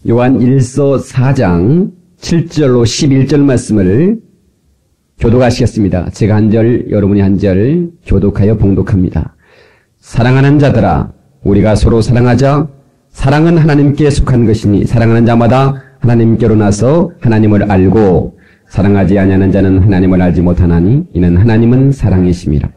요한 1서 4장 7절로 11절 말씀을 교독하시겠습니다. 제가 한 절, 여러분이 한 절 교독하여 봉독합니다. 사랑하는 자들아, 우리가 서로 사랑하자. 사랑은 하나님께 속한 것이니 사랑하는 자마다 하나님께로 나서 하나님을 알고 사랑하지 아니하는 자는 하나님을 알지 못하나니 이는 하나님은 사랑이심이라.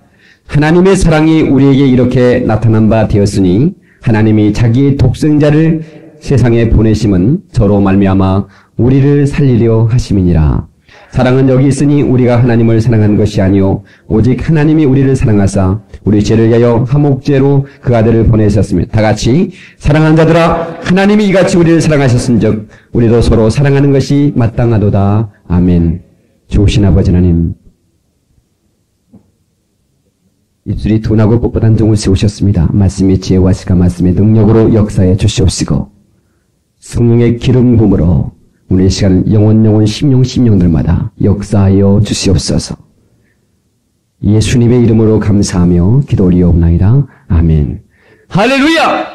하나님의 사랑이 우리에게 이렇게 나타난 바 되었으니 하나님이 자기의 독생자를 세상에 보내심은 저로 말미암아 우리를 살리려 하심이니라. 사랑은 여기 있으니 우리가 하나님을 사랑한 것이 아니요 오직 하나님이 우리를 사랑하사 우리 죄를 위하여 화목제로 그 아들을 보내셨으며 다 같이 사랑하는 자들아 하나님이 이같이 우리를 사랑하셨은즉 우리도 서로 사랑하는 것이 마땅하도다. 아멘. 좋으신 아버지 하나님, 입술이 둔하고 뻣뻣한 종을 세우셨습니다. 말씀의 지혜와 시가 말씀의 능력으로 역사해 주시옵시고 성령의 기름 부음으로 우리의 시간 영혼 심령들마다 역사하여 주시옵소서. 예수님의 이름으로 감사하며 기도 올리옵나이다. 아멘. 할렐루야!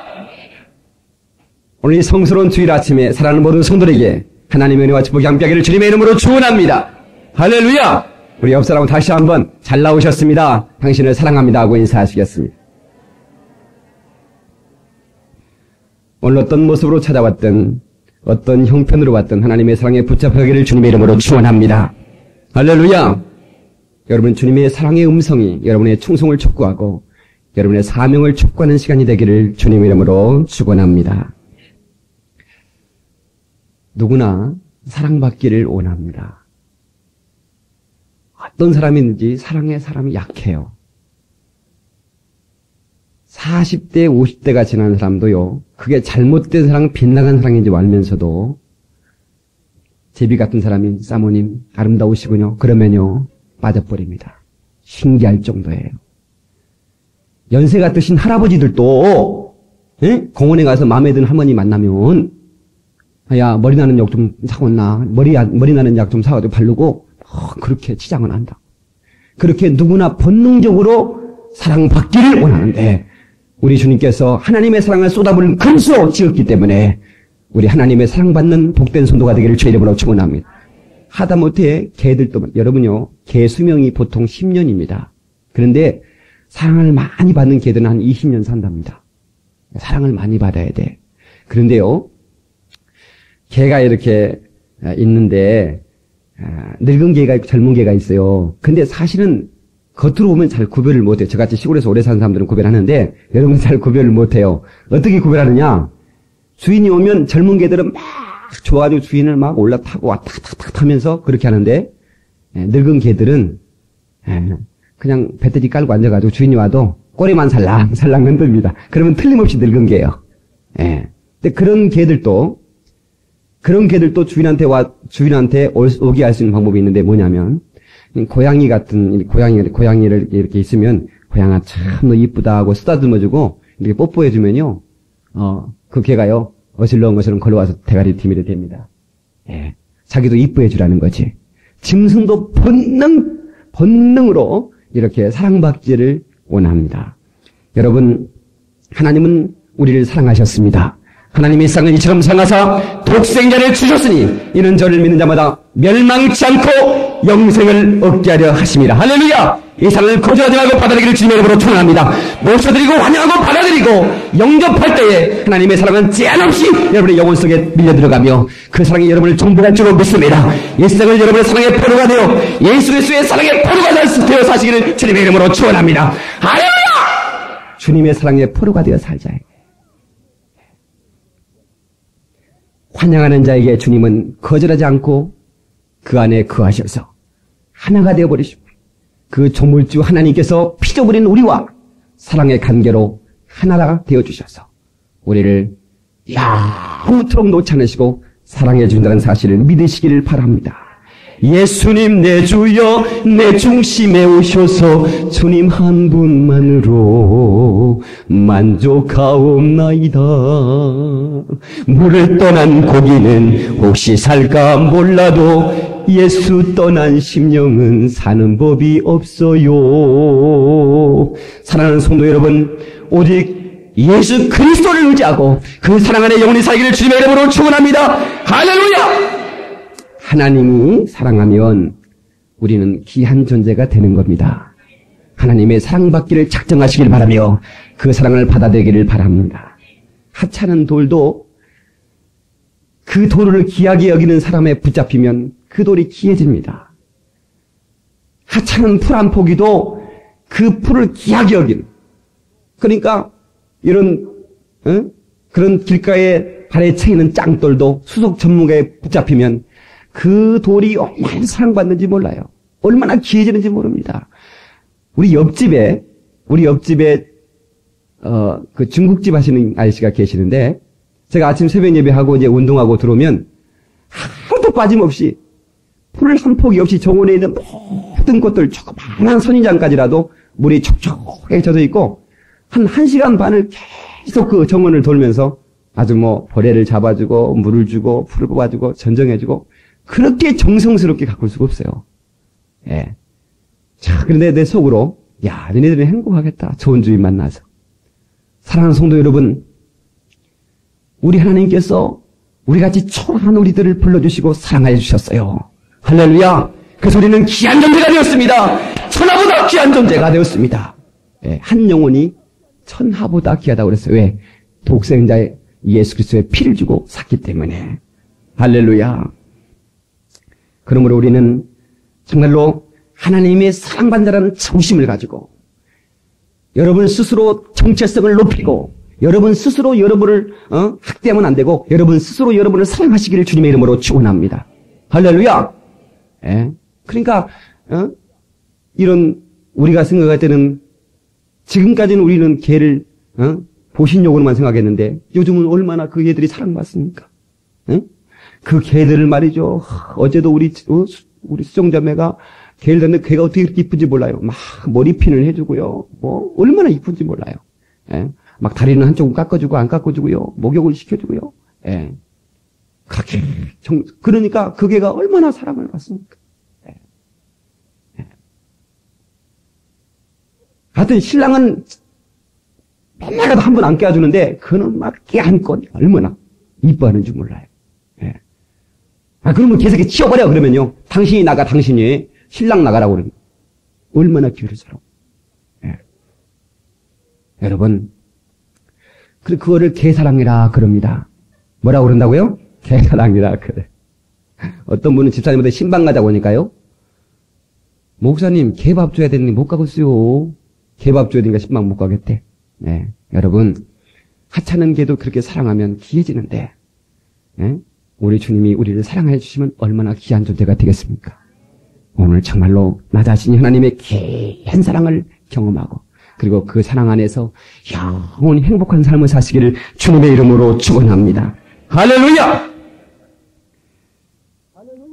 오늘 이 성스러운 주일 아침에 사랑하는 모든 성도들에게 하나님의 은혜와 축복이 함께하기를 주님의 이름으로 축원합니다. 할렐루야! 우리 옆 사람은 다시 한번 잘 나오셨습니다. 당신을 사랑합니다 하고 인사하시겠습니다. 오늘 어떤 모습으로 찾아왔든 어떤 형편으로 왔든 하나님의 사랑에 붙잡히기를 주님의 이름으로 축원합니다. 할렐루야! 여러분, 주님의 사랑의 음성이 여러분의 충성을 촉구하고 여러분의 사명을 촉구하는 시간이 되기를 주님의 이름으로 축원합니다. 누구나 사랑받기를 원합니다. 어떤 사람이든지 사랑의 사람이 약해요. 40대, 50대가 지난 사람도요, 그게 잘못된 사랑, 빗나간 사랑인지 알면서도 제비 같은 사람이 사모님 아름다우시군요. 그러면요 빠져버립니다. 신기할 정도예요. 연세가 드신 할아버지들도 공원에 가서 마음에 드는 할머니 만나면 야 머리 나는 약 좀 사왔나, 머리 나는 약 좀 사가지고 바르고 그렇게 치장을 한다. 그렇게 누구나 본능적으로 사랑받기를 원하는데 우리 주님께서 하나님의 사랑을 쏟아부은 금수로 지었기 때문에 우리 하나님의 사랑받는 복된 성도가 되기를 주의 이름으로 축원합니다. 하다못해 개들도, 여러분요, 개 수명이 보통 10년입니다. 그런데 사랑을 많이 받는 개들은 한 20년 산답니다. 사랑을 많이 받아야 돼. 그런데요, 개가 이렇게 있는데 늙은 개가 있고 젊은 개가 있어요. 근데 사실은 겉으로 보면 잘 구별을 못해요. 저같이 시골에서 오래 사는 사람들은 구별하는데 여러분 잘 구별을 못해요. 어떻게 구별하느냐? 주인이 오면 젊은 개들은 막 좋아가지고 주인을 막 올라타고 왔다 탁탁 하면서 그렇게 하는데 늙은 개들은 그냥 배터리 깔고 앉아가지고 주인이 와도 꼬리만 살랑살랑 흔듭니다. 그러면 틀림없이 늙은 개예요. 근데 그런 개들도 주인한테 오게 할 수 있는 방법이 있는데 뭐냐면 고양이 같은 고양이를 이렇게 있으면 고양아 참 너 이쁘다 하고 쓰다듬어주고 이렇게 뽀뽀해주면요 그 개가요 어슬렁어슬렁 걸어와서 대가리 뒤밀어 댑니다. 자기도 이뻐해주라는 거지. 짐승도 본능으로 이렇게 사랑받기를 원합니다. 여러분, 하나님은 우리를 사랑하셨습니다. 하나님의 사랑은 이처럼 사랑하사 독생자를 주셨으니 이는 저를 믿는 자마다 멸망치 않고 영생을 얻게 하려 하심이라. 할렐루야! 이 사랑을 거절하지 말고 받아들이기를 주님의 이름으로 축원합니다. 모셔드리고 환영하고 받아들이고 영접할 때에 하나님의 사랑은 제한 없이 여러분의 영혼 속에 밀려들어가며 그 사랑이 여러분을 정복할 줄로 믿습니다. 이 세상을 여러분의 사랑의 포로가 되어 예수 그리스도의 사랑의 포로가 되어 사시기를 주님의 이름으로 축원합니다. 할렐루야! 주님의 사랑의 포로가 되어 살자. 환영하는 자에게 주님은 거절하지 않고 그 안에 거하셔서 하나가 되어버리십니다. 그 조물주 하나님께서 빚어버린 우리와 사랑의 관계로 하나가 되어주셔서 우리를 영원토록 놓지 않으시고 사랑해 주신다는 사실을 믿으시기를 바랍니다. 예수님 내 주여 내 중심에 오셔서 주님 한 분만으로 만족하옵나이다. 물을 떠난 고기는 혹시 살까 몰라도 예수 떠난 심령은 사는 법이 없어요. 사랑하는 성도 여러분, 오직 예수 그리스도를 의지하고 그 사랑 안에 영원히 살기를 주님의 이름으로 축원합니다. 할렐루야! 하나님이 사랑하면 우리는 귀한 존재가 되는 겁니다. 하나님의 사랑받기를 작정하시길 바라며 그 사랑을 받아들이기를 바랍니다. 하찮은 돌도 그 돌을 귀하게 여기는 사람에 붙잡히면 그 돌이 귀해집니다. 하찮은 풀 한 포기도 그 풀을 귀하게 여기는, 그러니까 이런 그런 길가에 발에 채이는 짱돌도 수속 전문가에 붙잡히면 그 돌이 얼마나 사랑받는지 몰라요. 얼마나 귀해지는지 모릅니다. 우리 옆집에 그 중국집 하시는 아저씨가 계시는데, 제가 아침 새벽 예배하고 이제 운동하고 들어오면 하루도 빠짐없이 풀 한 포기 없이 정원에 있는 모든 꽃들 조그마한 선인장까지라도 물이 촉촉하게 젖어 있고, 한 1시간 반을 계속 그 정원을 돌면서 아주 벌레를 잡아주고 물을 주고 풀을 뽑아주고 전정해주고, 그렇게 정성스럽게 가꿀 수가 없어요. 예. 자, 그런데 내 속으로, 야, 너네들은 행복하겠다. 좋은 주인 만나서. 사랑하는 성도 여러분, 우리 하나님께서 우리같이 초라한 우리들을 불러주시고 사랑하여 주셨어요. 할렐루야! 그래서 우리는 귀한 존재가 되었습니다. 천하보다 귀한 존재가 되었습니다. 예, 한 영혼이 천하보다 귀하다고 그랬어요. 왜? 독생자의 예수 그리스도의 피를 주고 샀기 때문에. 할렐루야! 그러므로 우리는 정말로 하나님의 사랑받는 자라는 자부심을 가지고 여러분 스스로 정체성을 높이고, 여러분 스스로 여러분을 학대하면 안 되고, 여러분 스스로 여러분을 사랑하시기를 주님의 이름으로 축원합니다. 할렐루야. 예. 그러니까 이런 우리가 생각할 때는, 지금까지는 우리는 개를 보신용으로만 생각했는데 요즘은 얼마나 그 개들이 사랑받습니까? 그 개들을 말이죠. 어제도 우리 수정자매가 개를 뒀는데 개가 어떻게 그렇게 이쁜지 몰라요. 막 머리핀을 해주고요. 얼마나 이쁜지 몰라요. 예. 막 다리는 한쪽은 깎아주고 안 깎아주고요. 목욕을 시켜주고요. 예. 그렇게 그러니까 그 개가 얼마나 사랑을 받습니까? 예. 예. 하여튼 신랑은 맨날라도 한 번 안 깨워주는데 그는 막 깨안고 얼마나 이뻐하는지 몰라요. 예. 그러면 계속 치워버려. 그러면요. 당신이 나가, 당신이. 신랑 나가라고 그러면 얼마나 기회를 살아. 예. 여러분, 그거를 개사랑이라 그럽니다. 뭐라고 그런다고요? 개사랑이라 그래. 어떤 분은 집사님한테 신방 가자고 하니까요. 목사님, 개밥 줘야 되는데 못 가겠어요. 개밥 줘야 되니까 신방 못 가겠대. 네. 여러분, 하찮은 개도 그렇게 사랑하면 귀해지는데, 네? 우리 주님이 우리를 사랑해 주시면 얼마나 귀한 존재가 되겠습니까? 오늘 정말로 나 자신이 하나님의 귀한 사랑을 경험하고, 그리고 그 사랑 안에서 영원히 행복한 삶을 사시기를 주님의 이름으로 축원합니다. 할렐루야!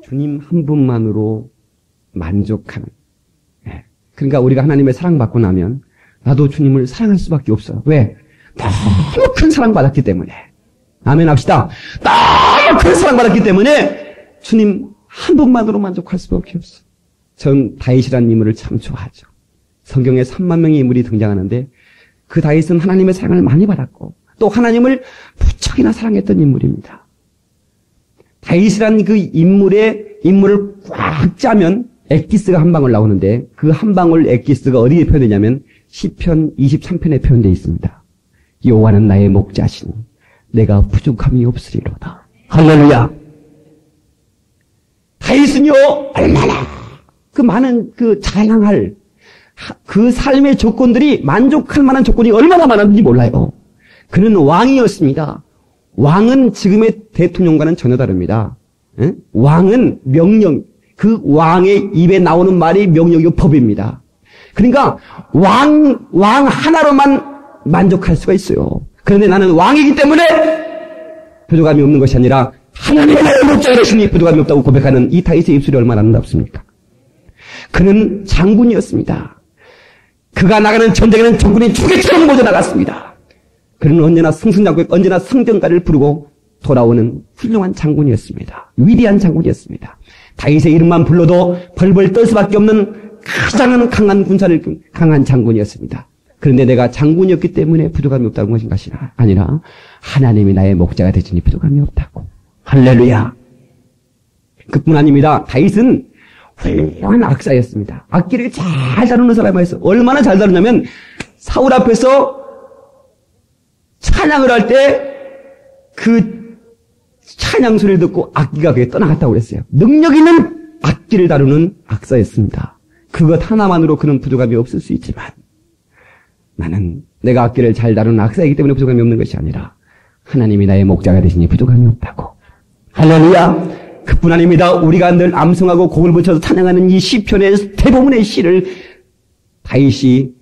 주님 한 분만으로 만족하는. 그러니까 우리가 하나님의 사랑받고 나면 나도 주님을 사랑할 수밖에 없어요. 왜? 너무 큰 사랑받았기 때문에. 아멘 합시다. 너무 큰 사랑받았기 때문에 주님 한 분만으로 만족할 수밖에 없어. 전 다윗이라는 인물을 참 좋아하죠. 성경에 3만 명의 인물이 등장하는데 그 다윗은 하나님의 사랑을 많이 받았고 또 하나님을 무척이나 사랑했던 인물입니다. 다윗이라는 그 인물을 꽉 짜면 엑기스가 한 방울 나오는데 그 한 방울 엑기스가 어디에 표현되냐면 시편 23편에 표현되어 있습니다. 여호와는 나의 목자시니 내가 부족함이 없으리로다. 할렐루야. 다윗은요 얼마나 그 많은 그 자랑할 그 삶의 조건들이 만족할 만한 조건이 얼마나 많았는지 몰라요. 그는 왕이었습니다. 왕은 지금의 대통령과는 전혀 다릅니다. 왕은 명령, 그 왕의 입에 나오는 말이 명령이고 법입니다. 그러니까 왕 하나로만 만족할 수가 있어요. 그런데 나는 왕이기 때문에 부족함이 없는 것이 아니라 하나님의 목자가 되시니 부족함이 없다고 고백하는 이 다윗의 입술이 얼마나 아름답습니까? 그는 장군이었습니다. 그가 나가는 전쟁에는 적군이 주개처럼 모여 나갔습니다. 그는 언제나 승승장구에 언제나 성전가를 부르고 돌아오는 훌륭한 장군이었습니다. 위대한 장군이었습니다. 다윗의 이름만 불러도 벌벌 떨 수밖에 없는 가장 강한 군사를 강한 장군이었습니다. 그런데 내가 장군이었기 때문에 부족함이 없다는 것인 것이 아니라 하나님이 나의 목자가 되시니 부족함이 없다고. 할렐루야. 그뿐 아닙니다. 다윗은 훌륭한 악사였습니다. 악기를 잘 다루는 사람이었어요. 얼마나 잘 다루냐면 사울 앞에서 찬양을 할 때 그 찬양 소리를 듣고 악기가 그게 떠나갔다고 그랬어요. 능력 있는 악기를 다루는 악사였습니다. 그것 하나만으로 그는 부족함이 없을 수 있지만 나는 내가 악기를 잘 다루는 악사이기 때문에 부족함이 없는 것이 아니라 하나님이 나의 목자가 되시니 부족함이 없다고. 할렐루야. 그뿐 아닙니다. 우리가 늘 암송하고 곡을 붙여서 찬양하는 이 시편의 대부분의 시를 다윗이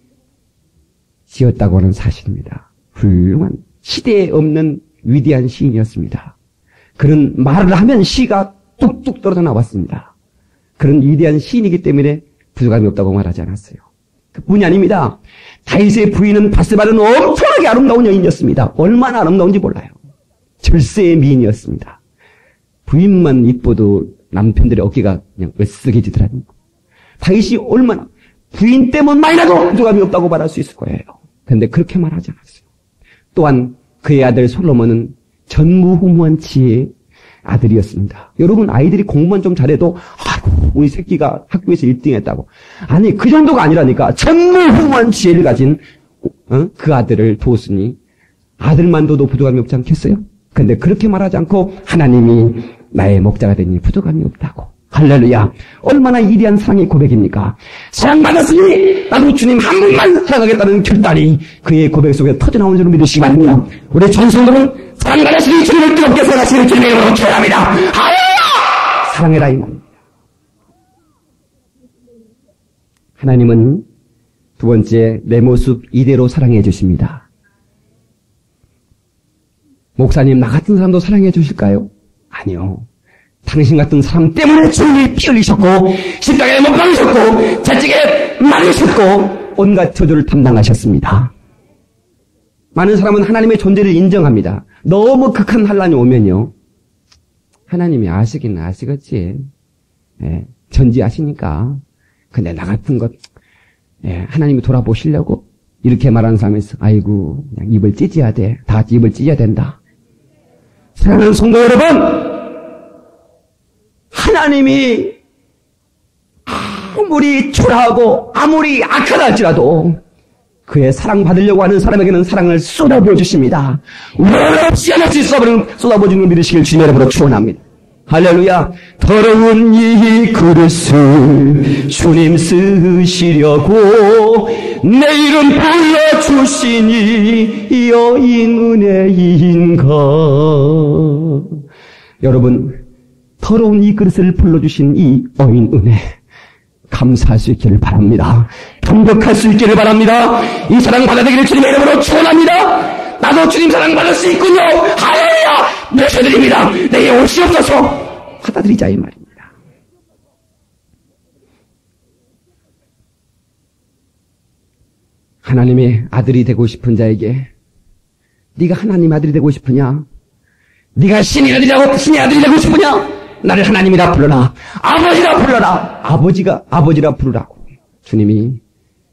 지었다고 하는 사실입니다. 훌륭한 시대에 없는 위대한 시인이었습니다. 그는 말을 하면 시가 뚝뚝 떨어져 나왔습니다. 그런 위대한 시인이기 때문에 부족함이 없다고 말하지 않았어요. 그뿐이 아닙니다. 다윗의 부인은 바세바는 엄청나게 아름다운 여인이었습니다. 얼마나 아름다운지 몰라요. 절세의 미인이었습니다. 부인만 이뻐도 남편들의 어깨가 그냥 으쓱해지더라고요. 다윗이 얼마나 부인 때문만이라도 부족함이 없다고 말할 수 있을 거예요. 그런데 그렇게 말하지 않았어요. 또한 그의 아들 솔로몬은 전무후무한 지혜의 아들이었습니다. 여러분 아이들이 공부만 좀 잘해도 아이고 우리 새끼가 학교에서 1등 했다고. 아니 그 정도가 아니라니까. 전무후무한 지혜를 가진 그 아들을 두었으니 아들만 둬도 부족함이 없지 않겠어요? 그런데 그렇게 말하지 않고 하나님이 나의 목자가 되니 부족함이 없다고. 할렐루야. 얼마나 위대한 사랑의 고백입니까? 사랑받았으니 나도 주님 한 분만 사랑하겠다는 결단이 그의 고백 속에 터져나온 줄을 믿으시기 바랍니다. 우리 전성들은 사랑받았으니 주님을 뜨겁게 사랑하시는 주님의 이름으로 축원합니다. 할렐루야. 사랑해라 이 말입니다. 하나님은 두 번째 내 모습 이대로 사랑해 주십니다. 목사님 나 같은 사람도 사랑해 주실까요? 아니요. 당신 같은 사람 때문에 주님이 피 흘리셨고 십자가에 못 박으셨고 채찍에 맞으셨고 온갖 저주를 담당하셨습니다. 많은 사람은 하나님의 존재를 인정합니다. 너무 극한 환란이 오면요. 하나님이 아시긴 아시겠지. 예, 전지하시니까. 근데 나 같은 것 하나님이 돌아보시려고 이렇게 말하는 사람이 있어. 아이고 그냥 입을 찢어야 돼. 다 같이 입을 찢어야 된다. 사랑하는 성도 여러분, 하나님이 아무리 초라하고 아무리 악하다 할지라도 그의 사랑받으려고 하는 사람에게는 사랑을 쏟아부어 주십니다. 없이 하나씩 쏟아부어주는 걸 믿으시길 주님의 이름으로 축원합니다. 할렐루야. 더러운 이 그릇을 주님 쓰시려고 내 이름 불러주시니 여인 은혜인가. 여러분 더러운 이 그릇을 불러주신 이 어인 은혜 감사할 수 있기를 바랍니다. 감격할 수 있기를 바랍니다. 이 사랑 받아들이기를 주님의 이름으로 축원합니다. 나도 주님 사랑 받을 수 있군요. 할렐루야. 모셔드립니다. 내게 옷이 없어서 받아들이자 이 말입니다. 하나님의 아들이 되고 싶은 자에게 네가 하나님 아들이 되고 싶으냐? 네가 신의 아들이 되고 싶으냐? 나를 하나님이라 불러라. 아버지라 불러라. 아버지라 부르라고. 주님이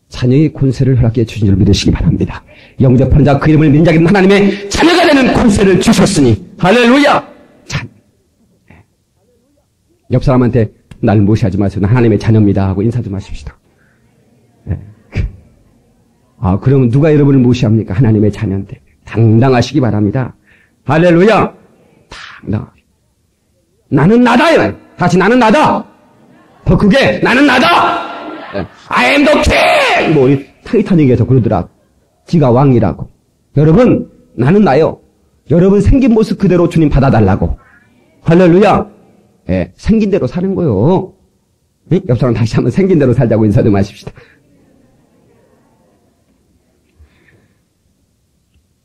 자녀의 권세를 허락해 주신 줄 믿으시기 바랍니다. 영접하는 자 그 이름을 믿는 자에게는 하나님의 자녀가 되는 권세를 주셨으니 할렐루야. 옆 사람한테 날 무시하지 마세요. 하나님의 자녀입니다 하고 인사 좀 하십시다. 그러면 누가 여러분을 무시합니까? 하나님의 자녀인데 당당하시기 바랍니다. 할렐루야. 당당하게. 나는 나다. 다시 나는 나다. 더 크게 나는 나다. I am the king. 뭐 우리 타이타닉에서 그러더라. 지가 왕이라고. 여러분 나는 나요. 여러분 생긴 모습 그대로 주님 받아달라고. 할렐루야. 생긴 대로 사는 거요. 옆 사람 다시 한번 생긴 대로 살자고 인사 좀 하십시다.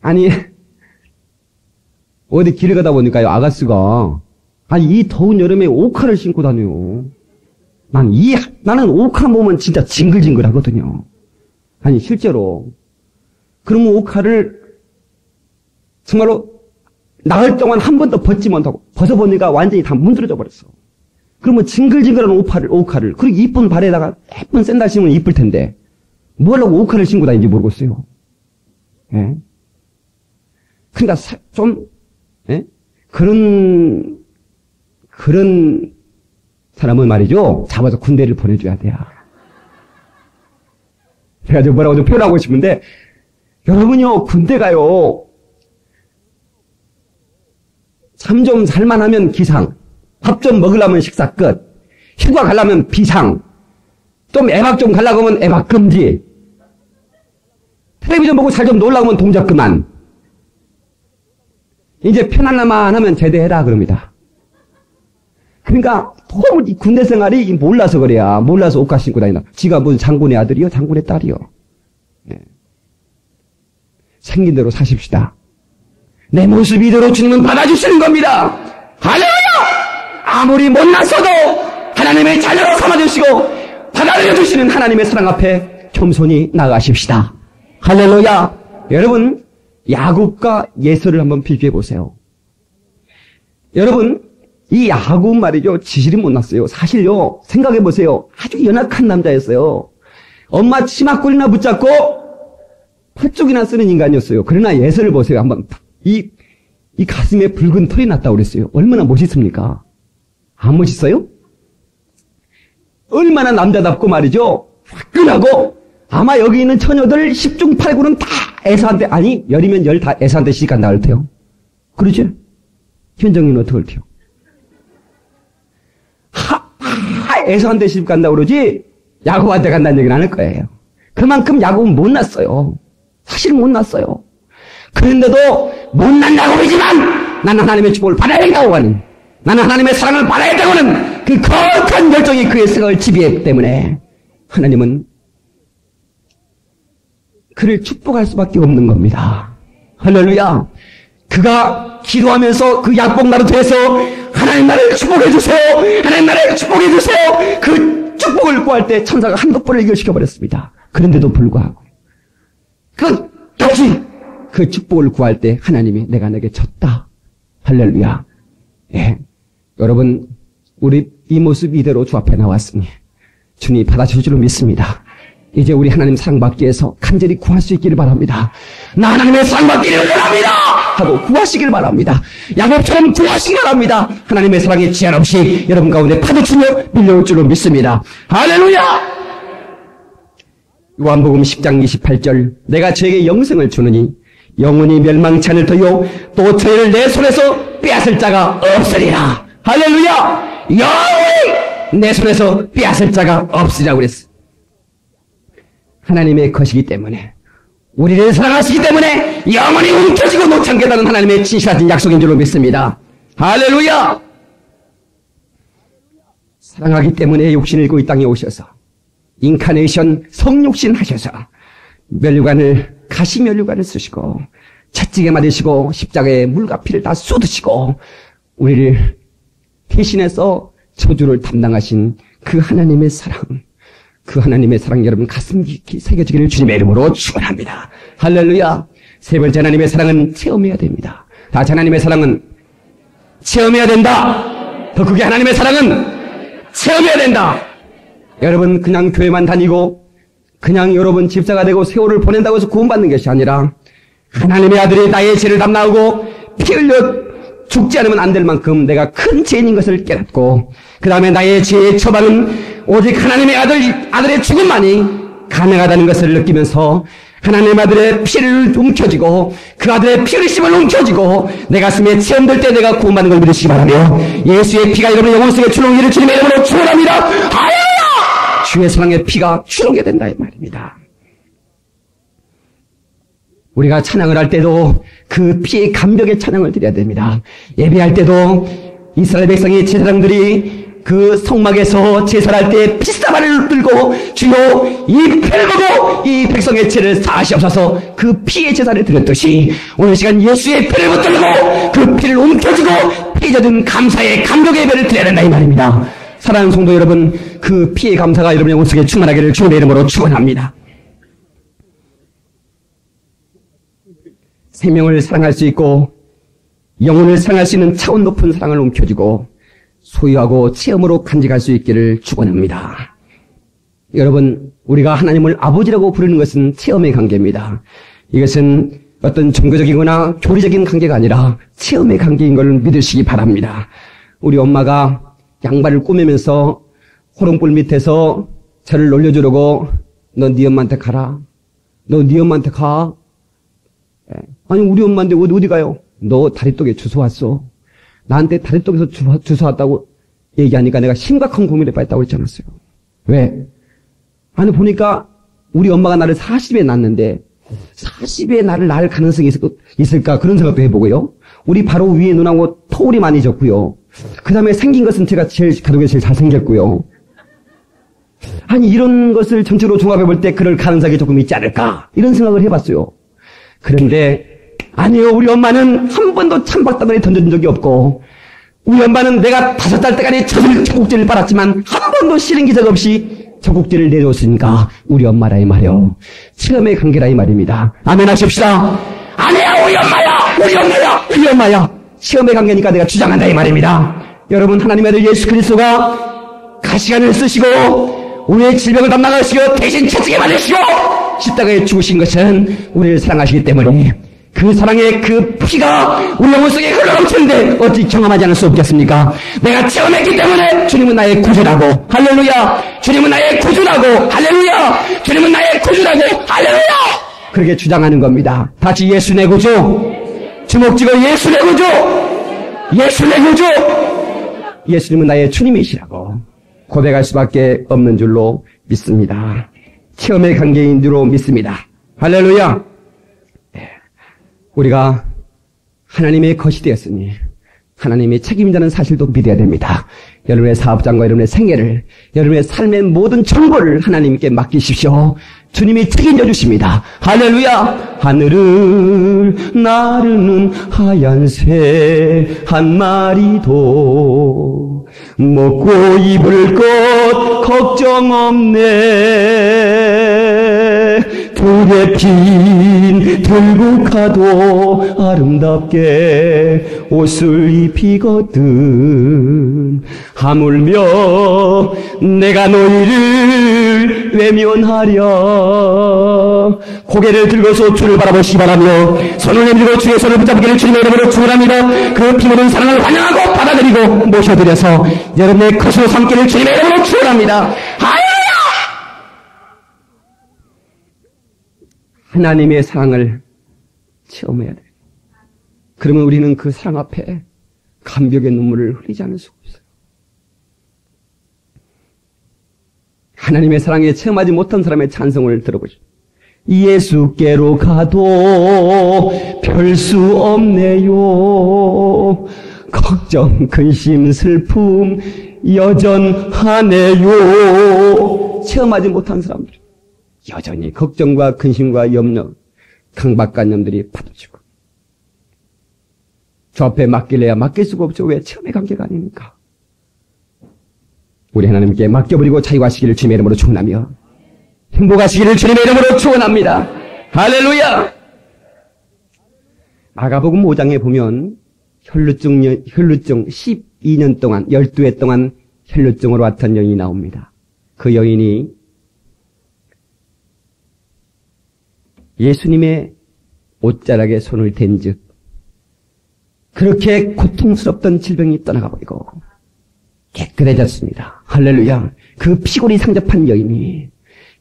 아니 어디 길을 가다 보니까요 아가씨가 이 더운 여름에 오카를 신고 다녀요. 나는 오카 보면 진짜 징글징글 하거든요. 아니, 실제로. 그러면 오카를 정말로 나흘 동안 한 번도 벗지 못하고, 벗어보니까 완전히 다 문드러져 버렸어. 그러면 징글징글한 오카를, 그리고 이쁜 발에다가 예쁜 샌들 신으면 이쁠 텐데, 뭐라고 옷칼을 신고 다니는지 모르겠어요. 예? 그러니까 좀 예? 그런 사람은 말이죠. 잡아서 군대를 보내줘야 돼요. 제가 좀 뭐라고 좀 표현하고 싶은데 여러분요 군대 가요. 잠 좀 살만하면 기상, 밥 좀 먹으려면 식사 끝, 휴가 가려면 비상, 좀 애박 좀 가려고 하면 애박 금지, 텔레비전 보고 잘 좀 놀라고 하면 동작 그만. 이제 편안함만 하면 제대해라 그럽니다. 그러니까 너무 이 군대 생활이 몰라서 그래야. 몰라서 옷가 신고 다니나. 지가 무슨 장군의 아들이요? 장군의 딸이요? 네. 생긴 대로 사십시다. 내 모습 이대로 주님은 받아주시는 겁니다. 할렐루야! 아무리 못났어도 하나님의 자녀로 삼아주시고 받아들여주시는 하나님의 사랑 앞에 겸손히 나아가십시다. 할렐루야! 여러분 야곱과 예서를 한번 비교해 보세요. 여러분 이 야곱 말이죠. 지질이 못났어요. 사실요. 생각해 보세요. 아주 연약한 남자였어요. 엄마 치마꼴이나 붙잡고 팥죽이나 쓰는 인간이었어요. 그러나 예서를 보세요. 한번 이 가슴에 붉은 털이 났다고 그랬어요. 얼마나 멋있습니까? 안 멋있어요? 얼마나 남자답고 말이죠. 화끈하고 아마 여기 있는 처녀들 10중 8구는 다 에서한테 아니 열이면 열 다 에서한테 시집간다 할 테요. 그러죠? 현정이는 어떻게 할 테요? 에서한테 시집간다 그러지 야곱한테 간다는 얘기는 안 할 거예요. 그만큼 야곱은 못났어요. 사실 못났어요. 그런데도 못난 야곱이지만 나는 하나님의 축복을 받아야 된다고 하는, 나는 하나님의 사랑을 받아야 된다고 하는 그 거룩한 열정이 그의 생각을 지배했기 때문에 하나님은 그를 축복할 수밖에 없는 겁니다. 할렐루야. 그가 기도하면서 그 약복 나루터에서 하나님 나를 축복해 주세요. 하나님 나를 축복해 주세요. 그 축복을 구할 때 천사가 한두 번을 해결시켜 버렸습니다. 그런데도 불구하고 다시 그 축복을 구할 때 하나님이 내가 내게 졌다. 할렐루야. 예. 여러분 우리 이 모습 이대로 주 앞에 나왔으니 주님이 받아줄 줄로 믿습니다. 이제 우리 하나님 사랑받기 위해서 간절히 구할 수 있기를 바랍니다. 나 하나님의 사랑받기를 원합니다 하고 구하시길 바랍니다. 야곱처럼 구하시길 바랍니다. 하나님의 사랑이 제한 없이 여러분 가운데 파도치며 밀려올 줄로 믿습니다. 할렐루야. 요한복음 10장 28절 내가 저에게 영생을 주느니 영원히 멸망치 않을 터요 또 저희를 내 손에서 빼앗을 자가 없으리라. 할렐루야. 영원히 내 손에서 빼앗을 자가 없으리라고 그랬어. 하나님의 것이기 때문에 우리를 사랑하시기 때문에 영원히 움켜쥐고 놓지 않겠다는 하나님의 진실하신 약속인 줄로 믿습니다. 할렐루야. 사랑하기 때문에 육신을 입고 이 땅에 오셔서 인카네이션 성육신 하셔서 가시 면류관을 쓰시고 채찍에 맞으시고 십자가에 물과 피를 다 쏟으시고 우리를 대신해서 저주를 담당하신 그 하나님의 사랑, 그 하나님의 사랑 여러분 가슴 깊이 새겨지기를 주님의 이름으로 축원합니다. 할렐루야. 세 번째 하나님의 사랑은 체험해야 됩니다. 다시 하나님의 사랑은 체험해야 된다. 더 크게 하나님의 사랑은 체험해야 된다. 여러분 그냥 교회만 다니고 그냥 여러분 집사가 되고 세월을 보낸다고 해서 구원받는 것이 아니라 하나님의 아들이 나의 죄를 담당하고 피 흘려 죽지 않으면 안 될 만큼 내가 큰 죄인인 것을 깨닫고 그 다음에 나의 죄의 처방은 오직 하나님의 아들의 죽음만이 가능하다는 것을 느끼면서 하나님의 아들의 피를 움켜쥐고 그 아들의 피 흘리심을 움켜쥐고 내 가슴에 체험될 때 내가 구원받는 걸 믿으시기 바라며 예수의 피가 여러분의 영혼 속에 출렁이기를 주님의 이름으로 축원합니다. 할렐루야. 주의 사랑의 피가 출렁게 된다 이 말입니다. 우리가 찬양을 할 때도 그 피의 감격의 찬양을 드려야 됩니다. 예배할 때도 이스라엘 백성의 제사장들이 그 성막에서 제사를 할 때 피사발을 들고 주여 이 피를 보고 이 백성의 죄를 사하시옵소서 그 피의 제사를 드렸듯이 오늘 시간 예수의 피를 붙들고 그 피를 움켜쥐고 피 젖은 감사의 감격의 예배를 드려야 된다 이 말입니다. 사랑하는 성도 여러분 그 피의 감사가 여러분의 영혼 속에 충만하기를 주님의 이름으로 축원합니다. 생명을 사랑할 수 있고 영혼을 사랑할 수 있는 차원 높은 사랑을 움켜쥐고 소유하고 체험으로 간직할 수 있기를 축원합니다. 여러분, 우리가 하나님을 아버지라고 부르는 것은 체험의 관계입니다. 이것은 어떤 종교적이거나 교리적인 관계가 아니라 체험의 관계인 걸 믿으시기 바랍니다. 우리 엄마가 양말을 꾸미면서 호롱불 밑에서 저를 놀려주려고 너 네 엄마한테 가라. 너 네 엄마한테 가. 아니 우리 엄마인데 어디 가요? 너 다리떡에 주워 왔어. 나한테 다리떡에서 주워 왔다고 얘기하니까 내가 심각한 고민에 빠졌다고 했지 않았어요. 왜? 아니 보니까 우리 엄마가 나를 40에 낳았는데 40에 나를 낳을 가능성이 있을까 그런 생각도 해보고요. 우리 바로 위에 눈하고 터울이 많이 졌고요. 그 다음에 생긴 것은 제가 가족에 제일 잘생겼고요. 아니 이런 것을 전체로 종합해볼 때 그럴 가능성이 조금 있지 않을까 이런 생각을 해봤어요. 그런데 아니요, 우리 엄마는 한 번도 찬밥다구리 던져준 적이 없고 우리 엄마는 내가 5달 때까지 젖꼭지를 빨았지만 한 번도 싫은 기적 없이 젖꼭지를 내줬으니까 우리 엄마라 이 말이요. 체험의 관계라 이 말입니다. 아멘 하십시다. 아니야, 우리 엄마야, 우리 엄마야, 우리 엄마야. 체험의 관계니까 내가 주장한다 이 말입니다. 여러분, 하나님의 아들 예수 그리스도가 가시관을 쓰시고 우리의 질병을 담당하시고 대신 채찍에 맞으시고 십자가에 죽으신 것은 우리를 사랑하시기 때문에 그 사랑의 그 피가 우리 영혼 속에 흘러넘치는데 어찌 경험하지 않을 수 없겠습니까? 내가 체험했기 때문에 주님은 나의 구주라고. 할렐루야. 주님은 나의 구주라고. 할렐루야. 주님은 나의 구주라고. 할렐루야. 그렇게 주장하는 겁니다. 다시 예수 내 구주. 주먹 쥐고 예수 내 구주. 예수 내 구주. 예수님은 나의 주님이시라고 고백할 수밖에 없는 줄로 믿습니다. 체험의 관계인 줄로 믿습니다. 할렐루야. 우리가 하나님의 것이 되었으니 하나님의 책임자는 사실도 믿어야 됩니다. 여러분의 사업장과 여러분의 생애를, 여러분의 삶의 모든 정보를 하나님께 맡기십시오. 주님이 책임져 주십니다. 할렐루야. 하늘을 나르는 하얀 새 한 마리도 먹고 입을 것 걱정 없네. 불에 핀 들국화도 아름답게 옷을 입히거든. 하물며 내가 너희를 외면하랴. 고개를 들고서 주를 바라보시기 바라며 손을 내밀고 주의 손을 붙잡기를 주님의 이름으로 축원합니다. 그 피묻은 사랑을 환영하고 받아들이고 모셔드려서 여러분의 것으로 삼기를 주님의 이름으로 축원합니다. 하나님의 사랑을 체험해야 돼. 그러면 우리는 그 사랑 앞에 감격의 눈물을 흘리지 않을 수가 없어요. 하나님의 사랑에 체험하지 못한 사람의 찬송을 들어보시오. 예수께로 가도 별 수 없네요. 걱정, 근심, 슬픔 여전하네요. 체험하지 못한 사람들. 여전히 걱정과 근심과 염려, 강박관념들이 파도치고 저 앞에 맡길래야 맡길 수가 없죠. 왜? 체험의 관계가 아닙니까? 우리 하나님께 맡겨버리고 자유하시기를 주님의 이름으로 축원하며 행복하시기를 주님의 이름으로 축원합니다. 할렐루야. 마가복음 5장에 보면 혈루증 12년 동안 12회 동안 혈루증으로 왔던 여인이 나옵니다. 그 여인이 예수님의 옷자락에 손을 댄 즉 그렇게 고통스럽던 질병이 떠나가 버리고 깨끗해졌습니다. 할렐루야. 그 피골이 상접한 여인이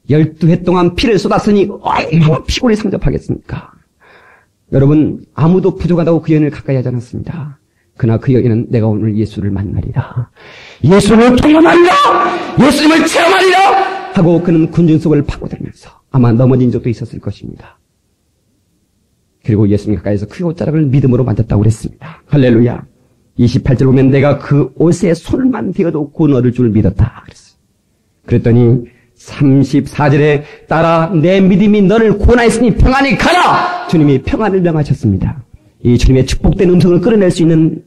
12회 동안 피를 쏟았으니 얼마나 피골이 상접하겠습니까? 여러분, 아무도 부족하다고 그 여인을 가까이 하지 않았습니다. 그러나 그 여인은 내가 오늘 예수를 만나리라, 예수를 경험하리라, 예수님을 체험하리라 하고 그는 군중 속을 파고들면서 아마 넘어진 적도 있었을 것입니다. 그리고 예수님 가까이서 그 옷자락을 믿음으로 만졌다고 그랬습니다. 할렐루야. 28절 보면 내가 그 옷에 손만 대어도 구원 얻을 줄 믿었다 그랬어요. 그랬더니 34절에 따라 내 믿음이 너를 구원하였으니 평안히 가라. 주님이 평안을 명하셨습니다. 이 주님의 축복된 음성을 끌어낼 수 있는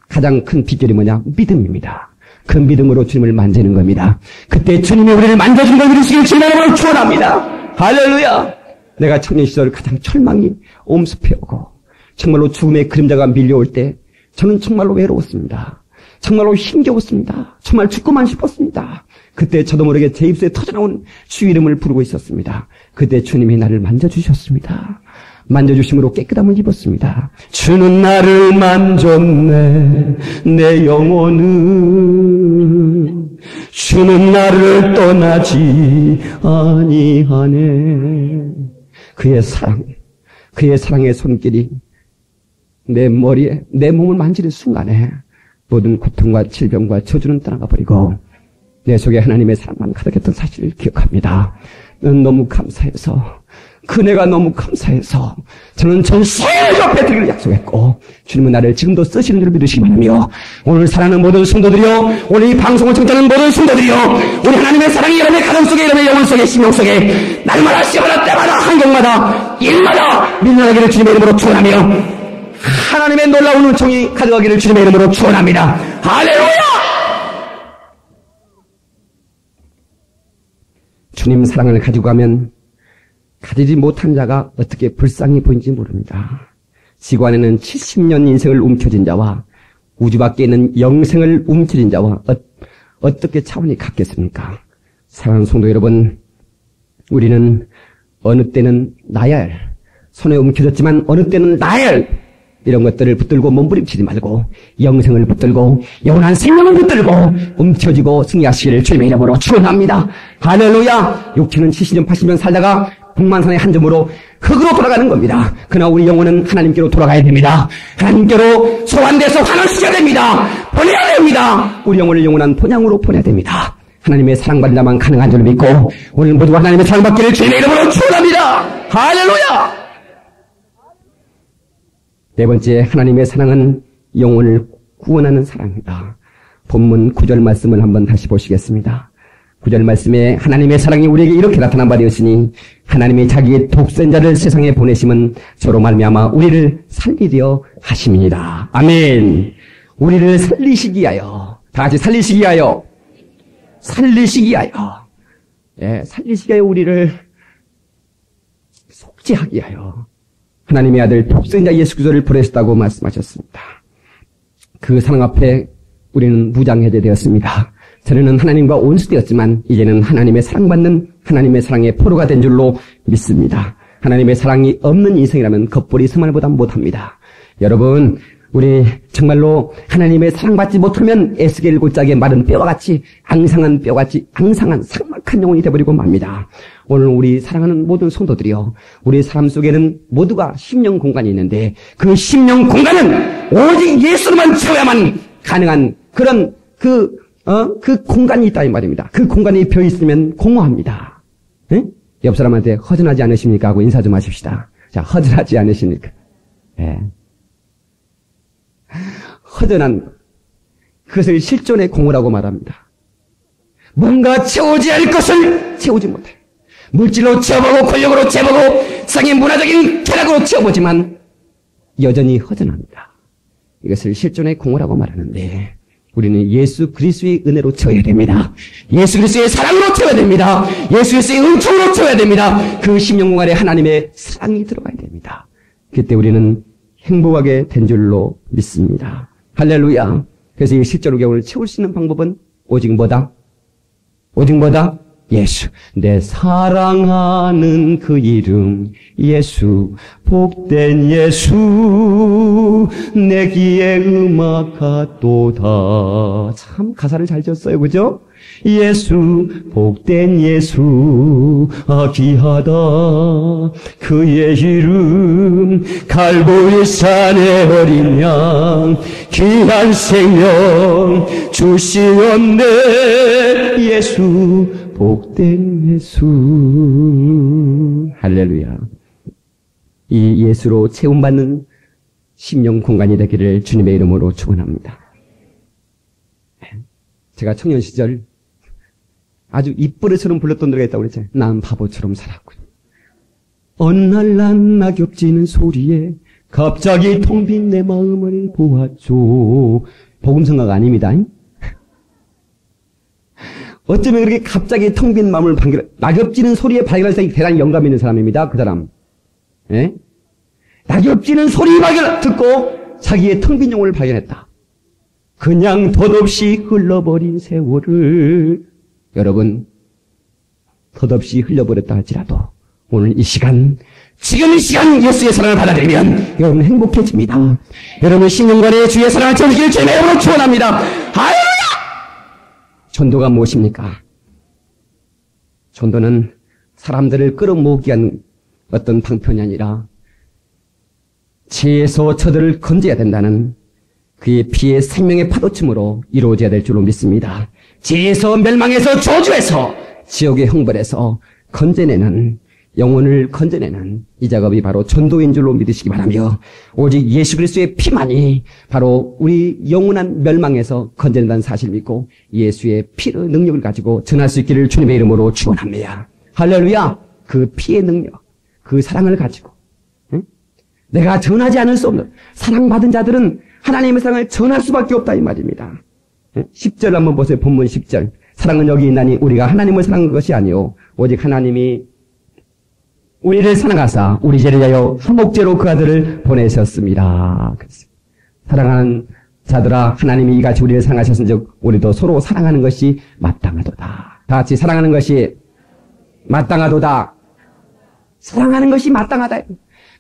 가장 큰 비결이 뭐냐? 믿음입니다. 그 믿음으로 주님을 만지는 겁니다. 그때 주님이 우리를 만져준 걸 이루시길 주님의 이름으로 축원합니다. 할렐루야. 내가 청년 시절 가장 철망이 옴습해 오고 정말로 죽음의 그림자가 밀려올 때 저는 정말로 외로웠습니다. 정말로 힘겨웠습니다. 정말 죽고만 싶었습니다. 그때 저도 모르게 제 입술에 터져나온 주 이름을 부르고 있었습니다. 그때 주님이 나를 만져주셨습니다. 만져주심으로 깨끗함을 입었습니다. 주는 나를 만졌네. 내 영혼은 주는 나를 떠나지 아니하네. 그의 사랑의 손길이 내 머리에, 내 몸을 만지는 순간에 모든 고통과 질병과 저주는 떠나가 버리고 내 속에 하나님의 사랑만 가득했던 사실을 기억합니다. 너무 감사해서, 그네가 너무 감사해서 저는 전생을 옆에 드리기를 약속했고, 주님은 나를 지금도 쓰시는 줄 믿으시기 바라며, 오늘 사랑하는 모든 성도들이여, 오늘 이 방송을 청취하는 모든 성도들이여, 우리 하나님의 사랑이 여러분의 가정 속에, 여러분의 영혼 속에, 심령 속에 날마다 시마다 때마다 환경마다 일마다 밀려나기를 주님의 이름으로 축원하며 하나님의 놀라운 은총이 가득하기를 주님의 이름으로 축원합니다. 할렐루야! 주님 사랑을 가지고 가면 가지지 못한 자가 어떻게 불쌍히 보이는지 모릅니다. 지구 안에는 70년 인생을 움켜쥔 자와 우주 밖에 있는 영생을 움켜쥔 자와 어떻게 차원이 같겠습니까? 사랑하는 성도 여러분, 우리는 어느 때는 나야 할, 손에 움켜졌지만 어느 때는 나야 할 이런 것들을 붙들고 몸부림치지 말고 영생을 붙들고 영원한 생명을 붙들고 움켜쥐고 승리하시기를 주님의 이름으로 축원합니다. 할렐루야. 육체는 70년 80년 살다가 북만산의 한 점으로 흙으로 돌아가는 겁니다. 그러나 우리 영혼은 하나님께로 돌아가야 됩니다. 하나님께로 소환돼서 환원시켜야 됩니다. 보내야 됩니다. 우리 영혼을 영원한 본향으로 보내야 됩니다. 하나님의 사랑받는 자만 가능한 줄 믿고 오늘 모두가 하나님의 사랑받기를 주님의 이름으로 축원합니다. 할렐루야. 네 번째, 하나님의 사랑은 영혼을 구원하는 사랑이다. 본문 9절 말씀을 한번 다시 보시겠습니다. 9절 말씀에 하나님의 사랑이 우리에게 이렇게 나타난 바 되었으니 하나님이 자기의 독생자를 세상에 보내심은 저로 말미암아 우리를 살리려 하심이니라. 아멘. 우리를 살리시기 위하여, 다 같이 살리시기 위하여, 살리시기 위하여, 살리시기 위하여 우리를 속죄하기 위하여 하나님의 아들 독생자 예수 그리스도를 보내셨다고 말씀하셨습니다. 그 사랑 앞에 우리는 무장해제되었습니다. 전에는 하나님과 온수되었지만 이제는 하나님의 사랑받는 하나님의 사랑의 포로가 된 줄로 믿습니다. 하나님의 사랑이 없는 인생이라면 겉벌이 스말보다 못합니다. 여러분, 우리 정말로 하나님의 사랑받지 못하면 에스겔 골짜기에 마른 뼈와 같이 앙상한 뼈같이 앙상한 삭막한 영혼이 되어버리고 맙니다. 오늘 우리 사랑하는 모든 성도들이요, 우리 삶 속에는 모두가 심령 공간이 있는데 그 심령 공간은 오직 예수로만 채워야만 가능한 그런 그 공간이 있다 이 말입니다. 그 공간이 비어 있으면 공허합니다. 네? 옆 사람한테 허전하지 않으십니까? 하고 인사 좀 하십시다. 자, 허전하지 않으십니까? 네. 허전한 그것을 실존의 공허라고 말합니다. 뭔가 채우지 할 것을 채우지 못해. 물질로 채워보고 권력으로 채워보고 세상의 문화적인 쾌락으로 채워보지만 여전히 허전합니다. 이것을 실존의 공허라고 말하는데 우리는 예수 그리스도의 은혜로 채워야 됩니다. 예수 그리스도의 사랑으로 채워야 됩니다. 예수 그리스도의 은총으로 채워야 됩니다. 그 심령 공간에 하나님의 사랑이 들어가야 됩니다. 그때 우리는 행복하게 된 줄로 믿습니다. 할렐루야. 그래서 이 실제로 겨울을 채울 수 있는 방법은 오직 뭐다? 오직 뭐다? 예수. 내 사랑하는 그 이름 예수, 복된 예수, 내 귀에 음악하도다. 참 가사를 잘 지었어요, 그죠? 예수, 복된 예수, 귀하다 그의 이름, 갈보리산의 어린 양, 귀한 생명 주시옵네. 예수, 복된 예수. 할렐루야. 이 예수로 채움받는 심령 공간이 되기를 주님의 이름으로 축원합니다. 제가 청년 시절 아주 입버릇처럼 불렀던 노래가 있다고 그랬잖아요. 난 바보처럼 살았군. 어느 날 난 낙엽지는 소리에 갑자기 텅 빈 내 마음을 보았죠. 복음성가가 아닙니다. 어쩌면 그렇게 갑자기 텅 빈 마음을 낙엽지는 소리에 발견할 때 대단히 영감 있는 사람입니다. 그 사람. 예? 낙엽지는 소리 듣고 자기의 텅 빈 영혼을 발견했다. 그냥 덧없이 흘러버린 세월을 여러분 덧없이 흘려버렸다 할지라도 오늘 이 시간 지금 이 시간 예수의 사랑을 받아들이면 여러분 행복해집니다. 여러분 신년간의 주의 사랑을 전하기를 주의 이름으로 축원합니다. 할렐루야! 전도가 무엇입니까? 전도는 사람들을 끌어모으기 위한 어떤 방편이 아니라 죄에서 저들을 건져야 된다는 그의 피의 생명의 파도침으로 이루어져야 될 줄로 믿습니다. 죄에서 멸망해서 저주에서 지옥의 형벌에서 건져내는 영혼을 건져내는 이 작업이 바로 전도인 줄로 믿으시기 바라며 오직 예수 그리스도의 피만이 바로 우리 영원한 멸망에서 건져낸다는 사실을 믿고 예수의 피의 능력을 가지고 전할 수 있기를 주님의 이름으로 축원합니다. 할렐루야! 그 피의 능력, 그 사랑을 가지고 내가 전하지 않을 수 없는 사랑받은 자들은 하나님의 사랑을 전할 수밖에 없다 이 말입니다. 10절 한번 보세요. 본문 10절. 사랑은 여기 있나니 우리가 하나님을 사랑한 것이 아니요 오직 하나님이 우리를 사랑하사 우리 죄를 위하여 한 목재로 그 아들을 보내셨습니다. 사랑하는 자들아 하나님이 이같이 우리를 사랑하셨은즉 우리도 서로 사랑하는 것이 마땅하도다. 다 같이 사랑하는 것이 마땅하도다. 사랑하는 것이 마땅하다.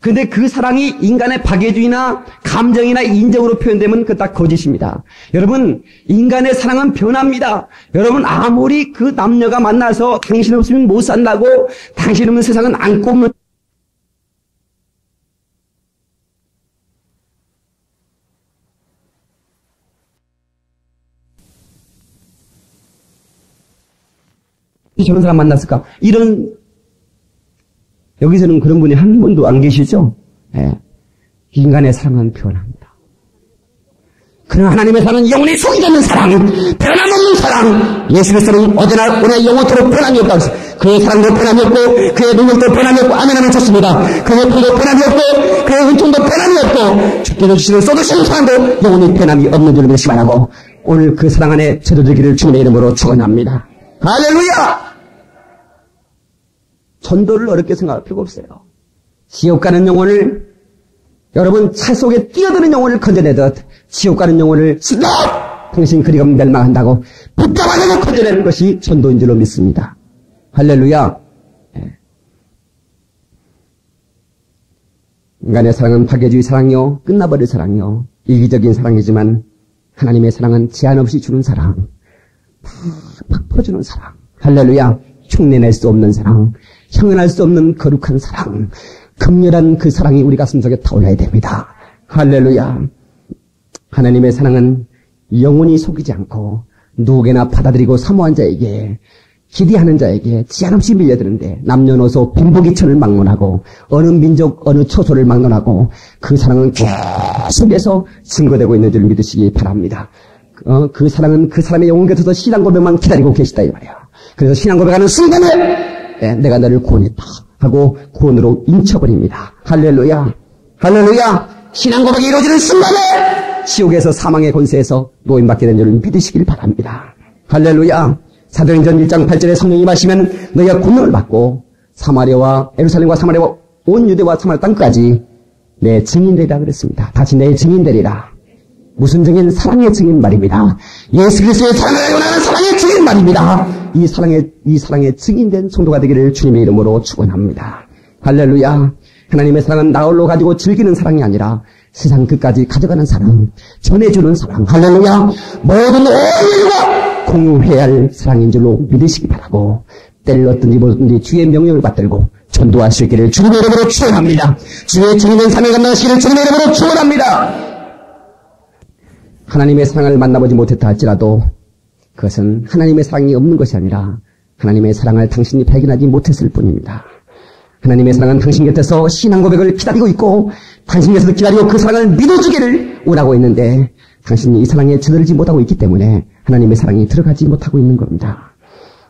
근데 그 사랑이 인간의 박애주의나 감정이나 인정으로 표현되면 그 딱 거짓입니다. 여러분, 인간의 사랑은 변합니다. 여러분, 아무리 그 남녀가 만나서 당신 없으면 못 산다고, 당신 없는 세상은 안 꼽는 저런 사람 만났을까? 이런 여기서는 그런 분이 한 분도 안 계시죠? 예. 인간의 사랑은 변합니다. 그러나 하나님의 사랑은 영원히 속이 되는 사랑, 변함없는 사랑. 예수 그리스도는 어제나 오늘 영원토록 변함이 없다고 했어요. 그의 사랑도 변함이 없고 그의 능력도 변함이 없고 아멘 하면 좋습니다. 그의 피도 변함이 없고 그의 은총도 변함이 없고 주께서 주시는 쏟으시는 사랑도 영원히 변함이 없는 줄로 믿으시기 바라고 오늘 그 사랑 안에 채워지기를 주님의 이름으로 축원합니다. 할렐루야! 전도를 어렵게 생각할 필요가 없어요. 지옥 가는 영혼을 여러분 차 속에 뛰어드는 영혼을 건져내듯 지옥 가는 영혼을 스톱! 당신 그리가 멸망한다고 붙잡아내고 건져내는 것이 전도인 줄로 믿습니다. 할렐루야. 인간의 사랑은 박애주의 사랑이요 끝나버릴 사랑이요 이기적인 사랑이지만 하나님의 사랑은 제한 없이 주는 사랑, 팍 퍼주는 사랑. 할렐루야. 흉내낼 수 없는 사랑, 형언할 수 없는 거룩한 사랑, 극렬한 그 사랑이 우리 가슴속에 타올라야 됩니다. 할렐루야. 하나님의 사랑은 영원히 속이지 않고 누구에게나 받아들이고 사모한 자에게 기대하는 자에게 제한 없이 밀려드는데 남녀노소 빈부귀천을 막론하고 어느 민족 어느 초소를 막론하고 그 사랑은 계속해서 증거되고 있는 줄 믿으시기 바랍니다. 그 사랑은 그 사람의 영혼 곁에서 신앙 고백만 기다리고 계시다 이 말이야. 그래서 신앙 고백하는 순간에 내가 너를 구원했다 하고 구원으로 인쳐버립니다. 할렐루야. 할렐루야. 신앙 고백이 이루어지는 순간에 지옥에서 사망의 권세에서 노임받게 된 줄을 믿으시길 바랍니다. 할렐루야. 사도행전 1장 8절에 성령이 임하시면 너희가 권능을 받고 사마리아와 예루살렘과 사마리아와 온 유대와 사마리아 땅까지 내 증인되리라 그랬습니다. 다시 내 증인되리라. 무슨 증인? 사랑의 증인 말입니다. 예수 그리스도의 사랑을 원하는 사랑의 증인 말입니다. 이 사랑의 증인된 성도가 되기를 주님의 이름으로 축원합니다. 할렐루야. 하나님의 사랑은 나홀로 가지고 즐기는 사랑이 아니라 세상 끝까지 가져가는 사랑, 전해주는 사랑. 할렐루야. 모든 인류가 공유해야 할 사랑인 줄로 믿으시기 바라고 때를 얻든지 뭐든지 주의 명령을 받들고 전도할 수 있기를 주님의 이름으로 축원합니다. 주의 증인된 삶을 감당하시기를 주님의 이름으로 축원합니다. 하나님의 사랑을 만나보지 못했다 할지라도 그것은 하나님의 사랑이 없는 것이 아니라 하나님의 사랑을 당신이 발견하지 못했을 뿐입니다. 하나님의 사랑은 당신 곁에서 신앙 고백을 기다리고 있고 당신 곁에서 기다리고 그 사랑을 믿어주기를 원하고 있는데 당신이 이 사랑에 저들지 못하고 있기 때문에 하나님의 사랑이 들어가지 못하고 있는 겁니다.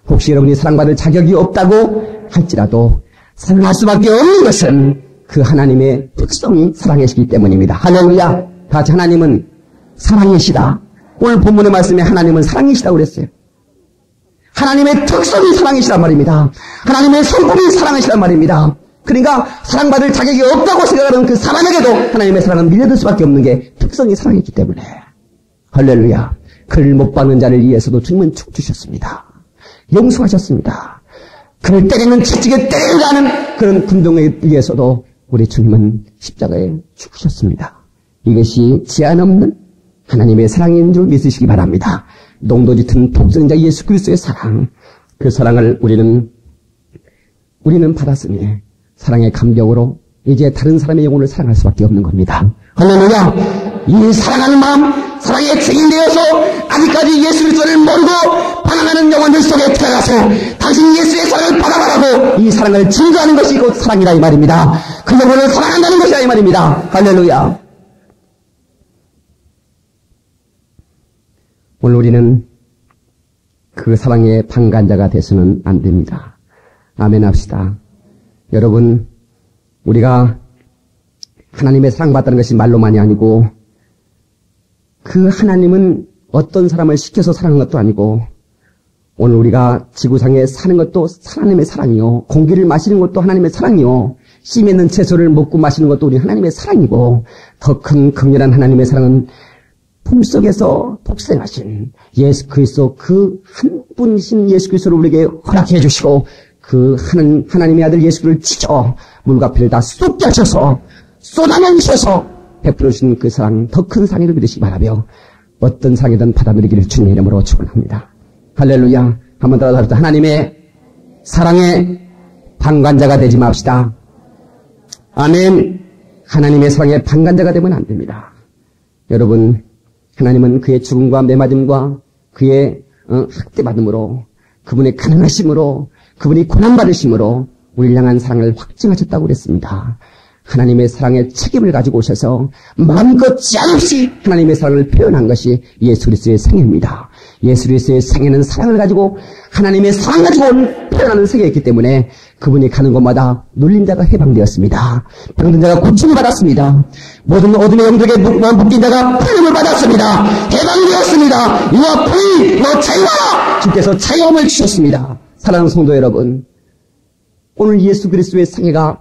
혹시 여러분이 사랑받을 자격이 없다고 할지라도 사랑할 수밖에 없는 것은 그 하나님의 특성이 사랑이시기 때문입니다. 할렐루야. 다 같이 하나님은 사랑이시다. 오늘 본문의 말씀에 하나님은 사랑이시다고 그랬어요. 하나님의 특성이 사랑이시란 말입니다. 하나님의 성품이 사랑이시란 말입니다. 그러니까 사랑받을 자격이 없다고 생각하는 그 사람에게도 하나님의 사랑은 밀려들 수밖에 없는 게 특성이 사랑이기 때문에. 할렐루야. 그를 못 박는 자를 위해서도 주님은 죽 주셨습니다. 용서하셨습니다. 그를 때리는 채찍에 때리려는 그런 군동에 위해서도 우리 주님은 십자가에 죽으셨습니다. 이것이 제한 없는 하나님의 사랑인 줄 믿으시기 바랍니다. 농도 짙은 독생자 예수 그리스도의 사랑, 그 사랑을 우리는 받았으니 사랑의 감격으로 이제 다른 사람의 영혼을 사랑할 수밖에 없는 겁니다. 할렐루야. 이 사랑하는 마음, 사랑에 증인되어서 아직까지 예수 그리스도를 모르고 반항하는 영혼들 속에 들어가서 당신 예수의 사랑을 받아가라고 이 사랑을 증거하는 것이 곧 사랑이라 이 말입니다. 그 영혼을 사랑한다는 것이라 이 말입니다. 할렐루야. 오늘 우리는 그 사랑의 방관자가 돼서는 안 됩니다. 아멘 합시다. 여러분, 우리가 하나님의 사랑받다는 것이 말로만이 아니고 그 하나님은 어떤 사람을 시켜서 사랑한 것도 아니고 오늘 우리가 지구상에 사는 것도 하나님의 사랑이요. 공기를 마시는 것도 하나님의 사랑이요. 씨 맺는 채소를 먹고 마시는 것도 우리 하나님의 사랑이고 더 큰 극렬한 하나님의 사랑은 품속에서 독생하신 예수 그리스도 그 한 분이신 예수 그리스도를 우리에게 허락해 주시고 그 하나님의 아들 예수를 지져 물과 피를 다 쏟게 하셔서 쏟아내셔서 베풀어 주신 그 사랑, 더 큰 사랑을 믿으시기 바라며 어떤 사랑이든 받아들이기를 주님의 이름으로 축원합니다. 할렐루야. 한번 따라서 하나님의 사랑의 방관자가 되지 맙시다. 아멘. 하나님의 사랑의 방관자가 되면 안 됩니다. 여러분, 하나님은 그의 죽음과 매맞음과 그의 학대받음으로 그분의 가난하심으로 그분이 고난받으심으로 우리를 향한 사랑을 확증하셨다고 그랬습니다. 하나님의 사랑의 책임을 가지고 오셔서 마음껏 제한 없이 하나님의 사랑을 표현한 것이 예수 그리스도의 생애입니다. 예수 그리스도의 생애는 사랑을 가지고 하나님의 사랑 가지고 표현하는 생애였기 때문에 그분이 가는 곳마다 눌린 자가 해방되었습니다. 병든 자가 고침을 받았습니다. 모든 어둠의 영적에 묶인 자가 풀림을 받았습니다. 해방되었습니다. 이와 free, 너 자유하라! 주께서 자유함을 주셨습니다. 사랑하는 성도 여러분, 오늘 예수 그리스도의 생애가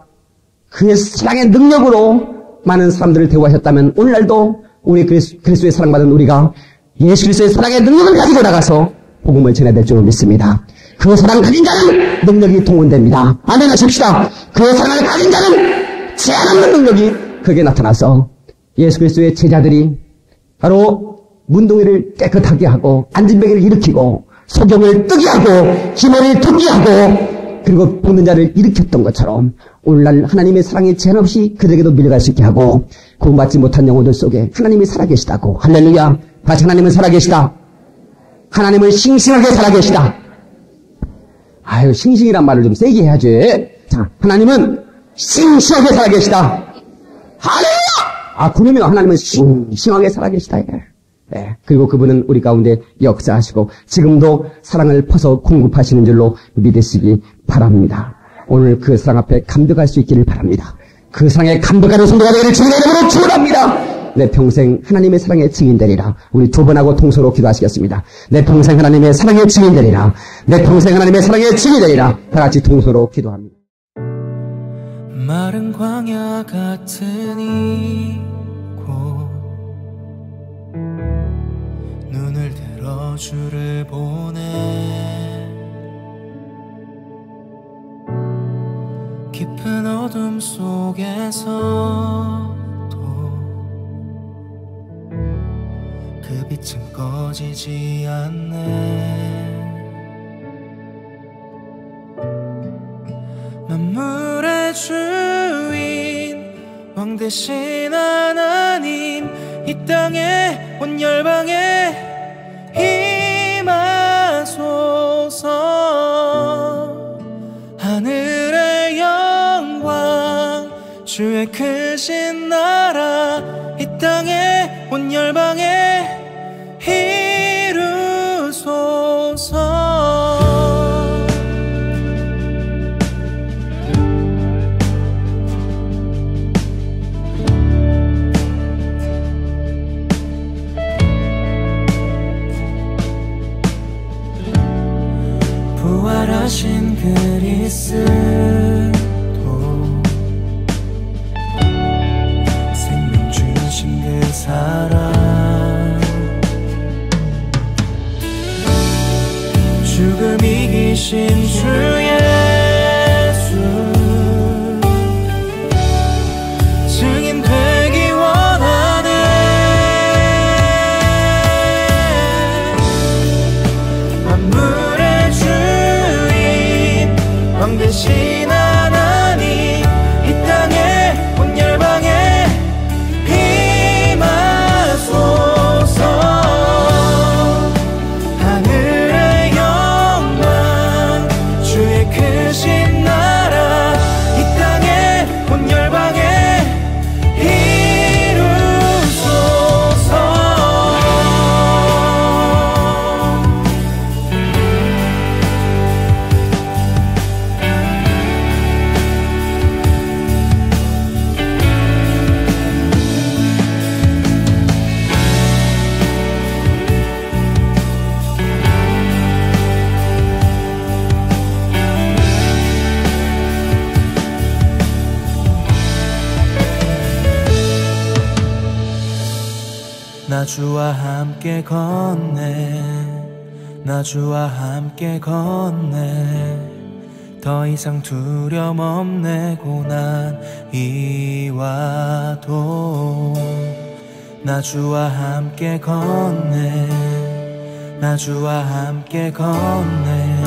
그의 사랑의 능력으로 많은 사람들을 대우하셨다면 오늘날도 우리 그리스도의 사랑받은 우리가 예수 그리스도의 사랑의 능력을 가지고 나가서 복음을 전해야 될 줄 믿습니다. 그 사랑 가진 자는 능력이 동원됩니다. 아멘 하십시다. 그 사랑을 가진 자는 제한 없는 능력이 그에게 나타나서 예수 그리스도의 제자들이 바로 문둥이를 깨끗하게 하고 안진뱅이를 일으키고 소경을 뜨게 하고 기머리를 듣게 하고 그리고 죽는 자를 일으켰던 것처럼 오늘날 하나님의 사랑이 제한 없이 그들에게도 밀려갈 수 있게 하고 구원받지 못한 영혼들 속에 하나님이 살아계시다고. 할렐루야. 다시 하나님은 살아계시다. 하나님은 싱싱하게 살아계시다. 아유, 싱싱이란 말을 좀 세게 해야지. 자, 하나님은 싱싱하게 살아계시다. 할렐루야. 그러면 하나님은 싱싱하게 살아계시다. 네. 그리고 그분은 우리 가운데 역사하시고 지금도 사랑을 퍼서 공급하시는 줄로 믿으시기 바랍니다. 오늘 그 사랑 앞에 감격할 수 있기를 바랍니다. 그 사랑에 감격하는 성도가 되기를 주님의 이름으로 축원합니다. 내 평생 하나님의 사랑의 증인되리라. 우리 두 번 하고 통서로 기도하시겠습니다. 내 평생 하나님의 사랑의 증인되리라. 내 평생 하나님의 사랑의 증인되리라. 다 같이 통서로 기도합니다. 마른 광야 같은 이곳 눈을 들어 주를 보네. 깊은 어둠 속에서도 그 빛은 꺼지지 않네. 만물의 주인 왕 대신 하나님 이 땅에 온 열방에 임하소서. 하늘의 영광 주의 크신 나라 이 땅에 온 열방에 이루소서. 부활하신 그리스도 생명 주신 그 사랑 죽음 이기신 주 예수 증인 되기 원하네. 만물의 주인 왕 되신 하나님 이 땅에 온 열방에 임하소서. 하늘의 영광 주의 크신 나라 이 땅에 온 열방에 이루소서. 나 주와 함께 걷네. 나 주와 함께 걷네. 더 이상 두려움 없네. 고난 이와도 나 주와 함께 걷네. 나 주와 함께 걷네.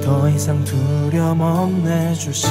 더 이상 두려움 없네. 주실